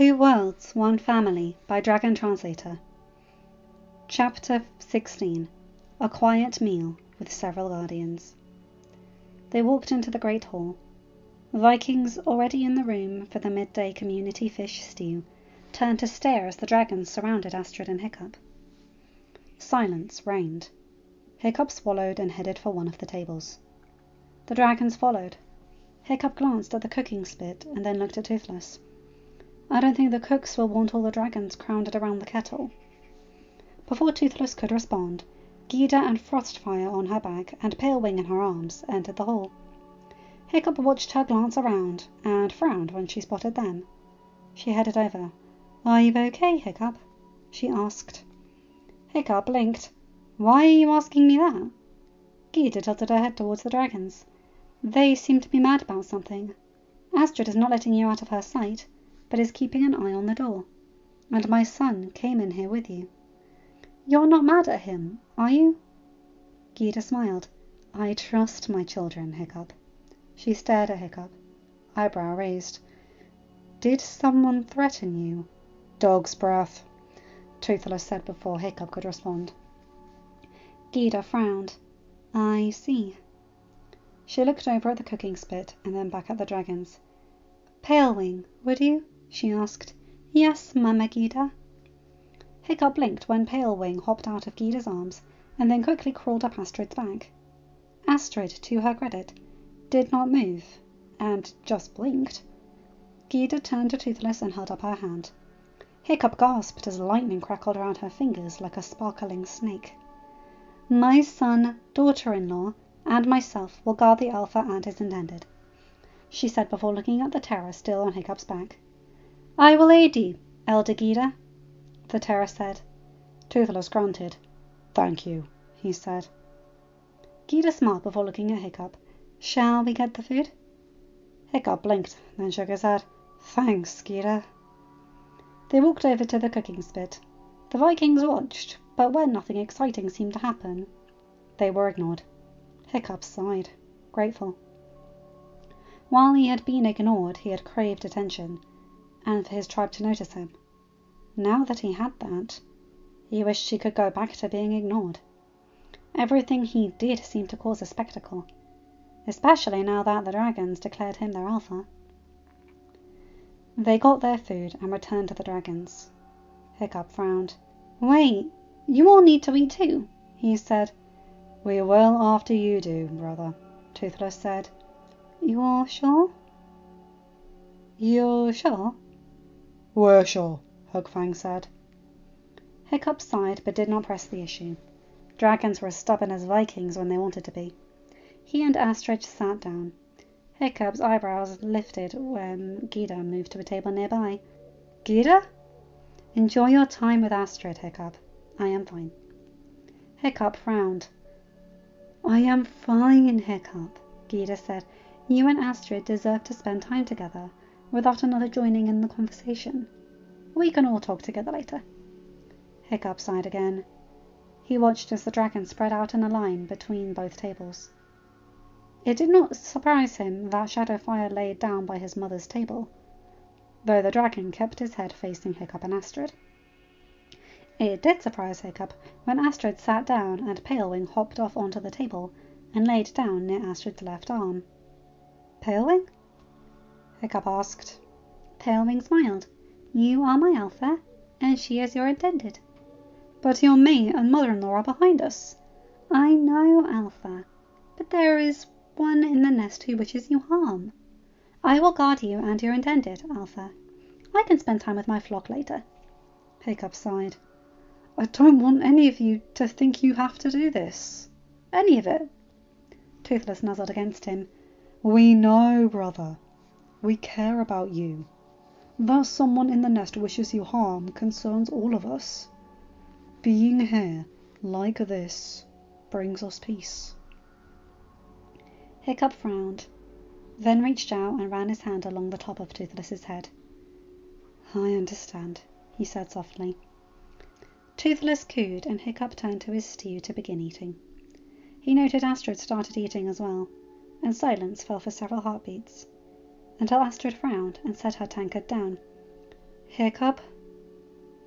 Two Worlds, One Family by Dragon Translator. Chapter 16. A Quiet Meal with Several Guardians. They walked into the great hall. Vikings, already in the room for the midday community fish stew, turned to stare as the dragons surrounded Astrid and Hiccup. Silence reigned. Hiccup swallowed and headed for one of the tables. The dragons followed. Hiccup glanced at the cooking spit and then looked at Toothless. I don't think the cooks will want all the dragons crowded around the kettle. Before Toothless could respond, Gyda and Frostfire on her back and Palewing in her arms entered the hall. Hiccup watched her glance around and frowned when she spotted them. She headed over. Are you okay, Hiccup? She asked. Hiccup blinked. Why are you asking me that? Gyda tilted her head towards the dragons. They seem to be mad about something. Astrid is not letting you out of her sight, but is keeping an eye on the door. And my son came in here with you. You're not mad at him, are you? Gyda smiled. I trust my children, Hiccup. She stared at Hiccup, eyebrow raised. Did someone threaten you? Dog's breath, Toothless said before Hiccup could respond. Gyda frowned. I see. She looked over at the cooking spit and then back at the dragons. Palewing, would you? She asked. Yes, Mama Gyda. Hiccup blinked when Palewing hopped out of Gyda's arms and then quickly crawled up Astrid's back. Astrid, to her credit, did not move, and just blinked. Gyda turned to Toothless and held up her hand. Hiccup gasped as lightning crackled around her fingers like a sparkling snake. My son, daughter-in-law, and myself will guard the Alpha and his intended, she said before looking at the terror still on Hiccup's back. I will aid you, Elder Gyda, the terror said. Toothless grunted. Thank you, he said. Gyda smiled before looking at Hiccup. Shall we get the food? Hiccup blinked, then shook his head. Thanks, Gyda. They walked over to the cooking spit. The Vikings watched, but when nothing exciting seemed to happen, they were ignored. Hiccup sighed, grateful. While he had been ignored, he had craved attention, and for his tribe to notice him. Now that he had that, he wished he could go back to being ignored. Everything he did seemed to cause a spectacle, especially now that the dragons declared him their alpha. They got their food and returned to the dragons. Hiccup frowned. Wait, you all need to eat too, he said. We will after you do, brother, Toothless said. You're sure? You're sure? We're sure, Hugfang said. Hiccup sighed but did not press the issue. Dragons were as stubborn as Vikings when they wanted to be. He and Astrid sat down. Hiccup's eyebrows lifted when Gyda moved to a table nearby. Gyda? Enjoy your time with Astrid, Hiccup. I am fine. Hiccup frowned. I am fine, Hiccup, Gyda said. You and Astrid deserve to spend time together, without another joining in the conversation. We can all talk together later. Hiccup sighed again. He watched as the dragons spread out in a line between both tables. It did not surprise him that Shadowfire laid down by his mother's table, though the dragon kept his head facing Hiccup and Astrid. It did surprise Hiccup when Astrid sat down and Palewing hopped off onto the table and laid down near Astrid's left arm. Palewing? Hiccup asked. Palewing smiled. You are my alpha, and she is your intended. But your mate and mother-in-law are behind us. I know, Alpha, but there is one in the nest who wishes you harm. I will guard you and your intended, Alpha. I can spend time with my flock later. Hiccup sighed. I don't want any of you to think you have to do this. Any of it. Toothless nuzzled against him. We know, brother. We care about you. That someone in the nest wishes you harm concerns all of us. Being here, like this, brings us peace. Hiccup frowned, then reached out and ran his hand along the top of Toothless's head. I understand, he said softly. Toothless cooed, and Hiccup turned to his stew to begin eating. He noted Astrid started eating as well, and silence fell for several heartbeats, until Astrid frowned and set her tankard down. Hiccup,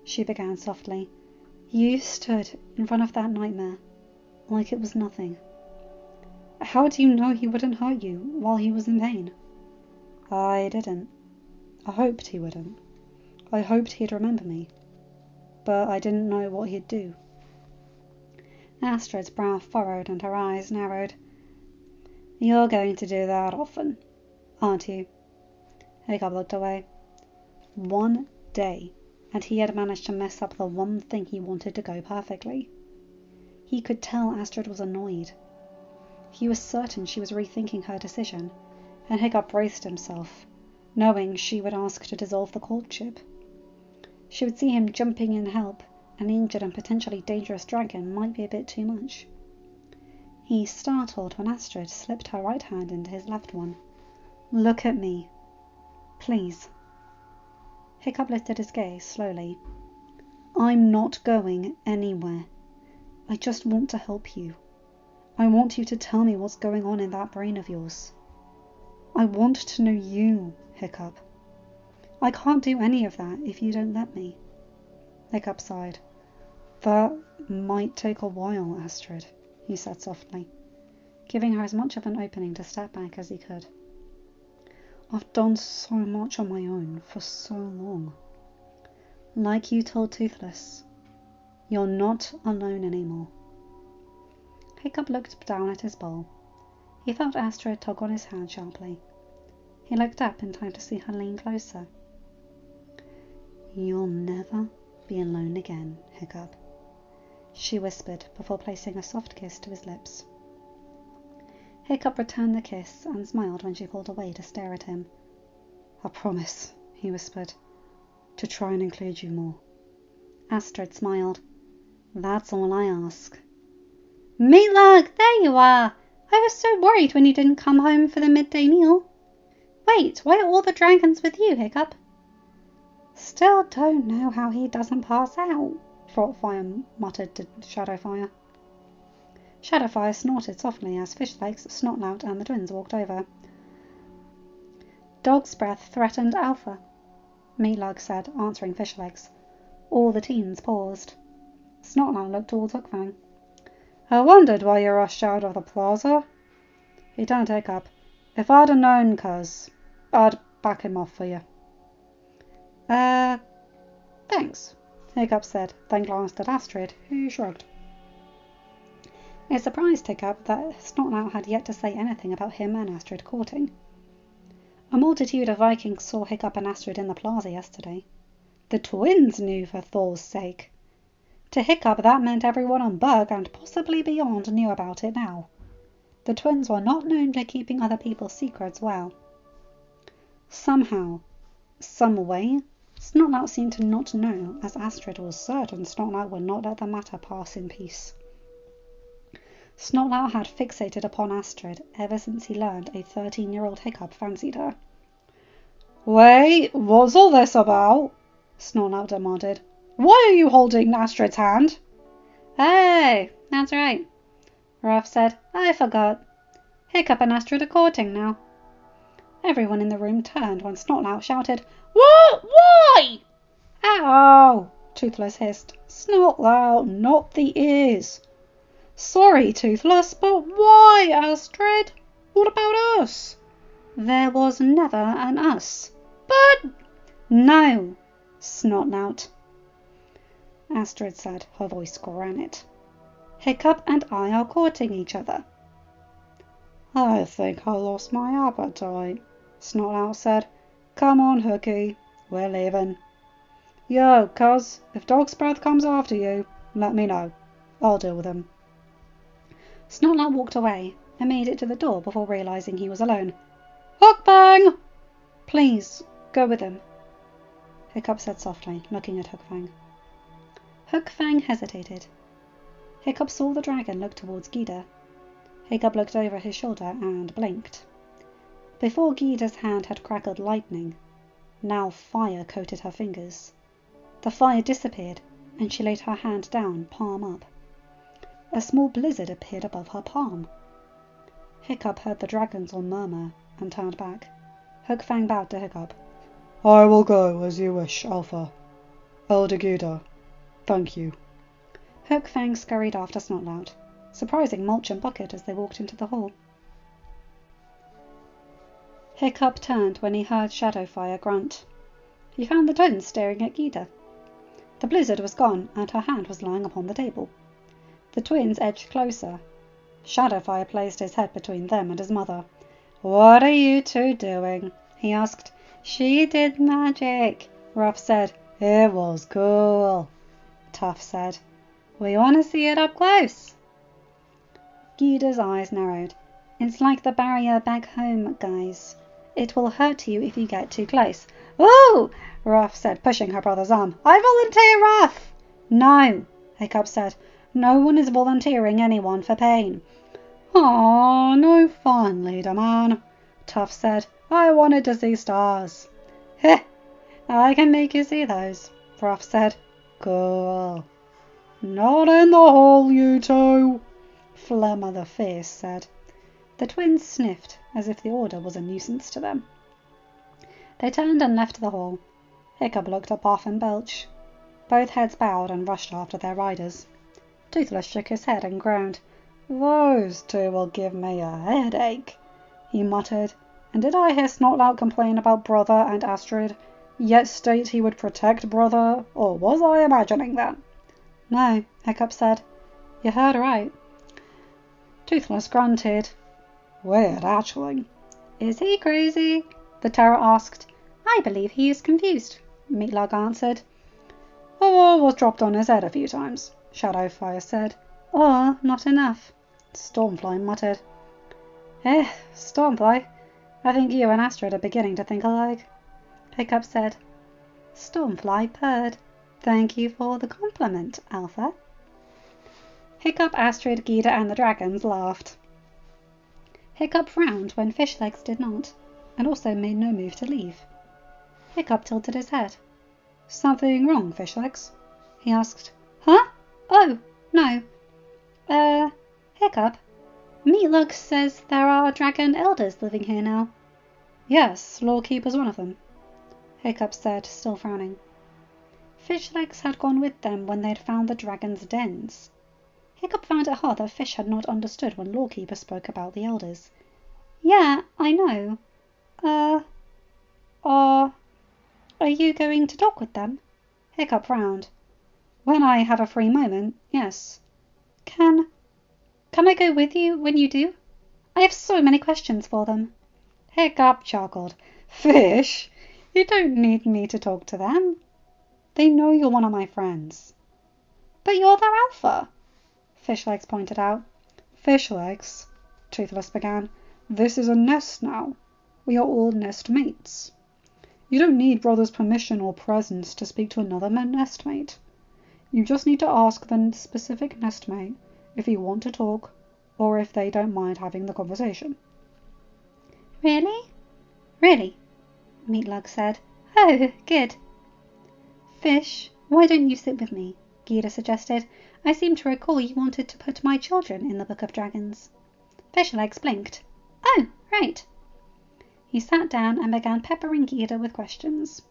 she began softly. You stood in front of that nightmare like it was nothing. How do you know he wouldn't hurt you while he was in pain? I didn't. I hoped he wouldn't. I hoped he'd remember me. But I didn't know what he'd do. Astrid's brow furrowed and her eyes narrowed. You're going to do that often, aren't you? Hiccup looked away. One day, and he had managed to mess up the one thing he wanted to go perfectly. He could tell Astrid was annoyed. He was certain she was rethinking her decision, and Hiccup braced himself, knowing she would ask to dissolve the courtship. She would see him jumping in help. An injured and potentially dangerous dragon might be a bit too much. He startled when Astrid slipped her right hand into his left one. Look at me. Please. Hiccup lifted his gaze slowly. I'm not going anywhere. I just want to help you. I want you to tell me what's going on in that brain of yours. I want to know you, Hiccup. I can't do any of that if you don't let me. Hiccup sighed. That might take a while, Astrid, he said softly, giving her as much of an opening to step back as he could. I've done so much on my own for so long. Like you told Toothless, you're not alone anymore. Hiccup looked down at his bowl. He felt Astrid tug on his hand sharply. He looked up in time to see her lean closer. You'll never be alone again, Hiccup, she whispered before placing a soft kiss to his lips. Hiccup returned the kiss and smiled when she pulled away to stare at him. I promise, he whispered, to try and include you more. Astrid smiled. That's all I ask. Meatlug, there you are! I was so worried when you didn't come home for the midday meal. Wait, why are all the dragons with you, Hiccup? Still don't know how he doesn't pass out, Thoughtfire muttered to Shadowfire. Shadowfire snorted softly as Fishlegs, Snotlout and the twins walked over. Dog's breath threatened Alpha, Meatlug said, answering Fishlegs. All the teens paused. Snotlout looked towards Hookfang. I wondered why you rushed out of the plaza. He turned to Hiccup. If I'd have known, cuz, I'd back him off for you. Thanks, Hiccup said, then glanced at Astrid, who shrugged. It surprised Hiccup that Snotlout had yet to say anything about him and Astrid courting. A multitude of Vikings saw Hiccup and Astrid in the plaza yesterday. The twins knew for Thor's sake. To Hiccup that meant everyone on Bug and possibly beyond knew about it now. The twins were not known for keeping other people's secrets well. Somehow, some way, Snotlout seemed to not know, as Astrid was certain Snotlout would not let the matter pass in peace. Snotlout had fixated upon Astrid ever since he learned a 13-year-old Hiccup fancied her. Wait, what's all this about? Snotlout demanded. Why are you holding Astrid's hand? Hey, that's right, Ruff said. I forgot. Hiccup and Astrid are courting now. Everyone in the room turned when Snotlout shouted, What? Why? Ow! Toothless hissed. Snotlout, not the ears. Sorry, Toothless, but why, Astrid? What about us? There was never an us. But... No, Snotlout, Astrid said, her voice granite. Hiccup and I are courting each other. I think I lost my appetite, Snotlout said. Come on, Hooky, we're leaving. Yo, cuz, if Dog's Breath comes after you, let me know. I'll deal with him. Snotlout walked away and made it to the door before realizing he was alone. Hookfang! Please, go with him, Hiccup said softly, looking at Hookfang. Hookfang hesitated. Hiccup saw the dragon look towards Gida. Hiccup looked over his shoulder and blinked. Before Gida's hand had crackled lightning, now fire coated her fingers. The fire disappeared, and she laid her hand down, palm up. A small blizzard appeared above her palm. Hiccup heard the dragons all murmur and turned back. Hookfang bowed to Hiccup. I will go as you wish, Alpha. Elder Gouda, thank you. Hookfang scurried after Snotlout, surprising Mulch and Bucket as they walked into the hall. Hiccup turned when he heard Shadowfire grunt. He found the twins staring at Gita. The blizzard was gone, and her hand was lying upon the table. The twins edged closer. Shadowfire placed his head between them and his mother. "What are you two doing?" he asked. "She did magic," Ruff said. "It was cool," Tuff said. "We want to see it up close." Gita's eyes narrowed. "It's like the barrier back home, guys. It will hurt you if you get too close." "Ooh!" Ruff said, pushing her brother's arm. "I volunteer, Ruff!" "No," Hiccup said. "No one is volunteering anyone for pain." "Aw, no fun, leader man," Tuff said. "I wanted to see stars." "Heh, I can make you see those," Ruff said. "Cool." "Not in the hole, you two," Flemmer the Fierce said. The twins sniffed, as if the order was a nuisance to them. They turned and left the hall. Hiccup looked at Buff and Belch. Both heads bowed and rushed after their riders. Toothless shook his head and groaned. "Those two will give me a headache," he muttered. "And did I hear Snotlout complain about Brother and Astrid, yet state he would protect Brother, or was I imagining that?" "No," Hiccup said. "You heard right." Toothless grunted. "Weird, actually." "Is he crazy?" the Terror asked. "I believe he is confused," Meatlug answered. "A wall was dropped on his head a few times," Shadowfire said. "Or not enough," Stormfly muttered. Stormfly, I think you and Astrid are beginning to think alike," Hiccup said. Stormfly purred. "Thank you for the compliment, Alpha." Hiccup, Astrid, Gita, and the dragons laughed. Hiccup frowned when Fishlegs did not, and also made no move to leave. Hiccup tilted his head. "Something wrong, Fishlegs?" he asked. "Huh? Oh, no. Hiccup, Meatlug says there are dragon elders living here now." "Yes, Lawkeeper's one of them," Hiccup said, still frowning. Fishlegs had gone with them when they had found the dragons' dens. Hiccup found it hard that Fish had not understood when Lawkeeper spoke about the elders. "Yeah, I know. Are you going to talk with them?" Hiccup frowned. "When I have a free moment, yes." Can I go with you when you do? I have so many questions for them." Hiccup chuckled. "Fish, you don't need me to talk to them. They know you're one of my friends." "But you're their alpha," Fishlegs pointed out. "Fishlegs," Toothless began, "this is a nest now. We are all nest mates. You don't need Brother's permission or presence to speak to another nestmate. You just need to ask the specific nestmate if you want to talk, or if they don't mind having the conversation." "Really?" "Really," Meatlug said. "Oh, good." "Fish, why don't you sit with me?" Gita suggested. "I seem to recall you wanted to put my children in the Book of Dragons." Fishlegs blinked. "Oh, right." He sat down and began peppering Gita with questions.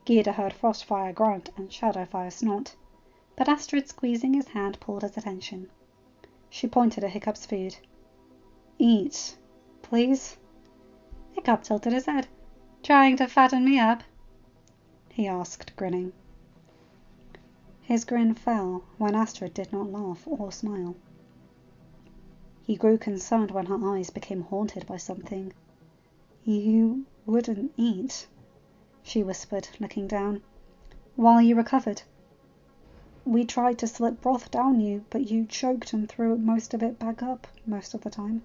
Gita heard Frostfire grunt and Shadowfire snort, but Astrid squeezing his hand pulled his attention. She pointed at Hiccup's food. "Eat, please." Hiccup tilted his head. "Trying to fatten me up?" he asked, grinning. His grin fell when Astrid did not laugh or smile. He grew concerned when her eyes became haunted by something. "You wouldn't eat," she whispered, looking down, "while you recovered. We tried to slip broth down you, but you choked and threw most of it back up most of the time."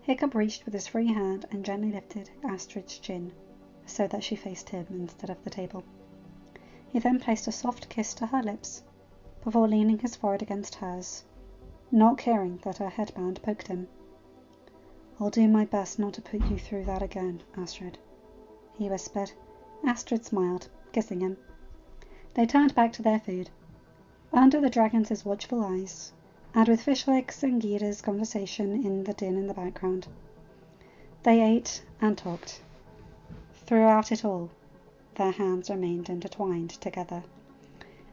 Hiccup reached with his free hand and gently lifted Astrid's chin, so that she faced him instead of the table. He then placed a soft kiss to her lips, before leaning his forehead against hers, not caring that her headband poked him. "I'll do my best not to put you through that again, Astrid," he whispered. Astrid smiled, kissing him. They turned back to their food, under the dragons' watchful eyes, and with Fishlegs and Gita's conversation in the din in the background. They ate and talked. throughout it all, their hands remained intertwined together.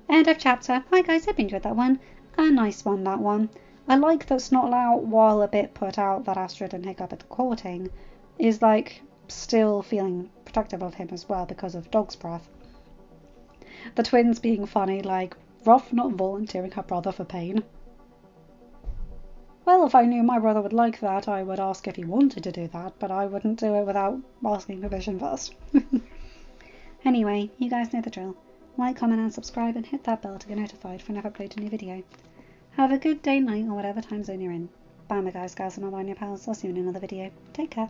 End of chapter. Hi guys, hope you enjoyed that one. A nice one, that one. I like that Snotlout, while a bit put out that Astrid and Hiccup are courting, is like still feeling protective of him as well because of Dog's breath. The twins being funny, like Ruff not volunteering her brother for pain. Well, if I knew my brother would like that, I would ask if he wanted to do that, but I wouldn't do it without asking permission first. Anyway, you guys know the drill. Like, comment and subscribe and hit that bell to get notified when I upload a new video. Have a good day, night, or whatever time zone you're in. Bye my guys, gals and all my new pals. I'll see you in another video. Take care.